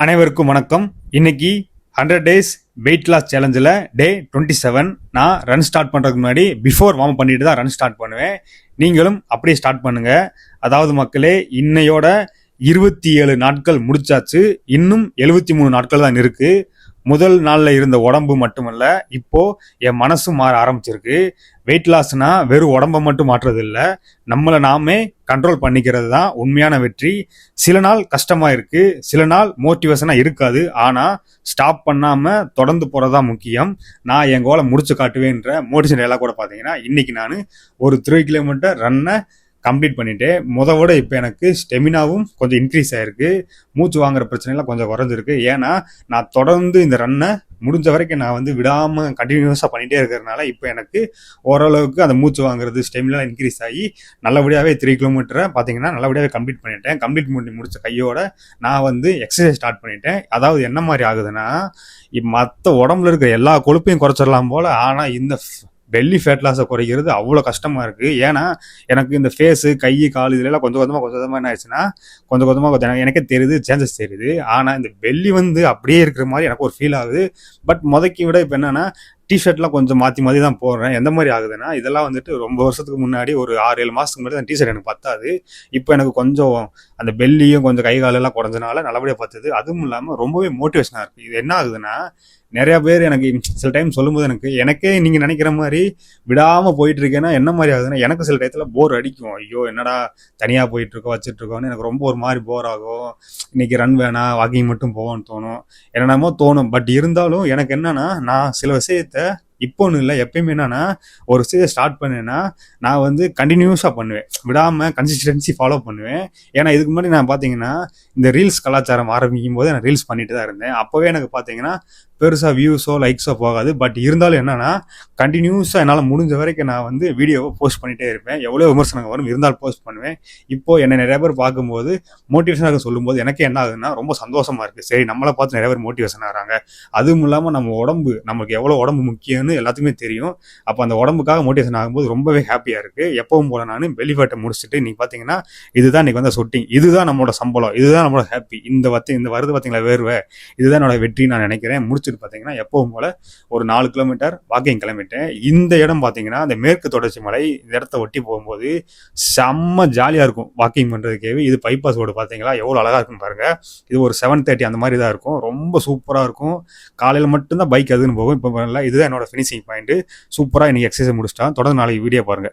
அனைவருக்கும் வணக்கம். இன்னைக்கு 100 டேஸ் வெயிட் லாஸ் சேலஞ்சில் டே 27. நான் ரன் ஸ்டார்ட் பண்ணுறதுக்கு முன்னாடி பிஃபோர் வார்ம் பண்ணிட்டு தான் ரன் ஸ்டார்ட் பண்ணுவேன். நீங்களும் அப்படியே ஸ்டார்ட் பண்ணுங்க. அதாவது மக்களே, இன்னையோட 27 நாட்கள் முடிச்சாச்சு. இன்னும் 73 நாட்கள் தான் இருக்கு. முதல் நாளில் இருந்த உடம்பு மட்டுமல்ல, இப்போ என் மனசும் மாற ஆரம்பிச்சிருக்கு. வெயிட் லாஸ்னா வெறும் உடம்பை மட்டும் மாற்றுறது இல்லை, நம்மளை நாமே கண்ட்ரோல் பண்ணிக்கிறது தான் உண்மையான வெற்றி. சில நாள் கஷ்டமா இருக்கு, சில நாள் மோட்டிவேஷனா இருக்காது. ஆனா ஸ்டாப் பண்ணாம தொடர்ந்து போறதா முக்கியம். நான் என் கோலை முடிச்சு காட்டுவேன்ற மோட்டிவேஷன் எல்லாம் கூட பாத்தீங்கன்னா, இன்னைக்கு நான் ஒரு 3 கிலோமீட்டர் ரன்னை கம்ப்ளீட் பண்ணிட்டேன். விட இப்போ எனக்கு ஸ்டெமினாவும் கொஞ்சம் இன்க்ரீஸ் ஆயிருக்கு. மூச்சு வாங்குற பிரச்சனைலாம் கொஞ்சம் குறைஞ்சிருக்கு. ஏன்னா நான் தொடர்ந்து இந்த ரன்னை முடிஞ்ச வரைக்கும் நான் விடாம கண்டினியூஸாக பண்ணிட்டே இருக்கிறதுனால இப்போ எனக்கு ஓரளவுக்கு அந்த மூச்சு வாங்குறது ஸ்டெமினா இன்க்ரீஸ் ஆகி நல்லபடியாகவே 3 கிலோமீட்டரை பார்த்தீங்கன்னா நல்லபடியாகவே கம்ப்ளீட் பண்ணிட்டேன். கம்ப்ளீட் பண்ணி முடிச்ச கையோட நான் எக்ஸசைஸ் ஸ்டார்ட் பண்ணிட்டேன். அதாவது என்ன மாதிரி ஆகுதுன்னா, மற்ற உடம்புல இருக்கிற எல்லா கொழுப்பையும் குறைச்சிடலாம் போல, ஆனால் இந்த பெல்லி ஃபேட் லாஸை குறைக்கிறது அவ்வளோ கஷ்டமாக இருக்குது. ஏன்னா எனக்கு இந்த ஃபேஸு, கை, கால் இதுலாம் கொஞ்சம் கொஞ்சமாக என்ன ஆயிடுச்சுன்னா, கொஞ்சம் எனக்கே தெரியுது, சேஞ்சஸ் தெரியுது. ஆனால் இந்த பெல்லி அப்படியே இருக்கிற மாதிரி எனக்கு ஒரு ஃபீல் ஆகுது. பட் முதக்கி விட இப்போ என்னன்னா, டிஷர்ட்லாம் கொஞ்சம் மாற்றி தான் போடுறேன். எந்த மாதிரி ஆகுதுன்னா, இதெல்லாம் ரொம்ப வருஷத்துக்கு முன்னாடி ஒரு 6-7 மாதத்துக்கு முன்னாடி அந்த டிஷர்ட் எனக்கு பத்தாது. இப்போ எனக்கு கொஞ்சம் அந்த பெல்லியும் கொஞ்சம் கை காலெல்லாம் குறைஞ்சனால நல்லபடியாக பத்துது. அதுவும் இல்லாமல் ரொம்பவே மோட்டிவேஷனாக இருக்குது. இது என்ன ஆகுதுன்னா, நிறைய பேர் எனக்கு சில டைம் சொல்லும்போது எனக்கே நீங்கள் நினைக்கிற மாதிரி விடாமல் போயிட்டு இருக்கேன்னா என்ன மாதிரி ஆகுதுன்னா, எனக்கு சில டயத்தில் போர் அடிக்கும். ஐயோ என்னடா தனியாக போயிட்டு இருக்கோம் வச்சுட்டு இருக்கோன்னு எனக்கு ரொம்ப ஒரு மாதிரி போர் ஆகும். இன்னைக்கு ரன் வேணாம், வாக்கிங் மட்டும் போவோன்னு தோணும், என்னென்னமோ தோணும். பட் இருந்தாலும் எனக்கு என்னன்னா, நான் சில விஷயத்த இப்போ ஒன்றும் இல்லை, எப்பயுமே என்னன்னா, ஒரு விஷயத்தை ஸ்டார்ட் பண்ணேன்னா நான் கண்டினியூஸாக பண்ணுவேன், விடாமல் கன்சிஸ்டன்சி ஃபாலோ பண்ணுவேன். ஏன்னா இதுக்கு முன்னாடி நான் பார்த்தீங்கன்னா இந்த ரீல்ஸ் கலாச்சாரம் ஆரம்பிக்கும் போது நான் ரீல்ஸ் பண்ணிட்டு தான் இருந்தேன். அப்போவே எனக்கு பார்த்தீங்கன்னா பெருசாக வியூஸோ லைக்ஸோ போகாது. பட் இருந்தாலும் என்னன்னா, கண்டினியூஸாக என்னால் முடிஞ்ச வரைக்கும் நான் வீடியோவை போஸ்ட் பண்ணிகிட்டே இருப்பேன். எவ்வளோ விமர்சனங்கள் வரும் இருந்தாலும் போஸ்ட் பண்ணுவேன். இப்போ என்னை நிறைய பேர் பார்க்கும்போது மோட்டிவேஷனாக சொல்லும்போது எனக்கு என்ன ஆகுதுன்னா, ரொம்ப சந்தோஷமாக இருக்குது. சரி, நம்மளை பார்த்து நிறைய பேர் மோட்டிவேஷன் ஆகிறாங்க. அதுவும் இல்லாமல் நம்ம உடம்பு, நமக்கு எவ்வளோ உடம்பு முக்கியம்னு எல்லாத்துக்குமே தெரியும். அப்போ அந்த உடம்புக்காக மோட்டிவேஷன் ஆகும்போது ரொம்பவே ஹாப்பியாக இருக்குது. எப்பவும் போல நான் பெல்லி ஃபேட்டை முடிச்சுட்டு இன்னைக்கு பார்த்தீங்கன்னா, இதுதான் இன்னைக்கு ஷூட்டிங், இதுதான் நம்மளோட சம்பளம், இதுதான் நம்மளோட ஹாப்பி. இந்த வருது பார்த்தீங்களா வேர்வை, இதுதான் என்னோட வெற்றி நான் நினைக்கிறேன். முடிச்சுட்டு பார்த்தீங்கன்னா எப்பவும் போல ஒரு 4 கிலோமீட்டர் வாக்கிங் கிளம்பிட்டேன். இந்த இடம் பார்த்தீங்கன்னா இந்த மேற்கு தொடர்ச்சி மலை, இந்த இடத்த ஒட்டி போகும்போது செம்ம ஜாலியாக இருக்கும் வாக்கிங் பண்ணுறதுக்கே. இது பைபாஸ் ரோடு பார்த்தீங்களா, எவ்வளோ அழகாக இருக்குன்னு பாருங்க. இது ஒரு 7:30 அந்த மாதிரி தான் இருக்கும். ரொம்ப சூப்பராக இருக்கும். காலையில் மட்டும்தான் பைக் அதுன்னு போகும். இப்போ இதுதான் என்னோட ஃபினிஷிங் பாயிண்ட். சூப்பராக இன்னைக்கு எக்ஸசைஸ் முடிச்சிட்டா. தொடர்ந்து நாளைக்கு வீடியோ பாருங்க.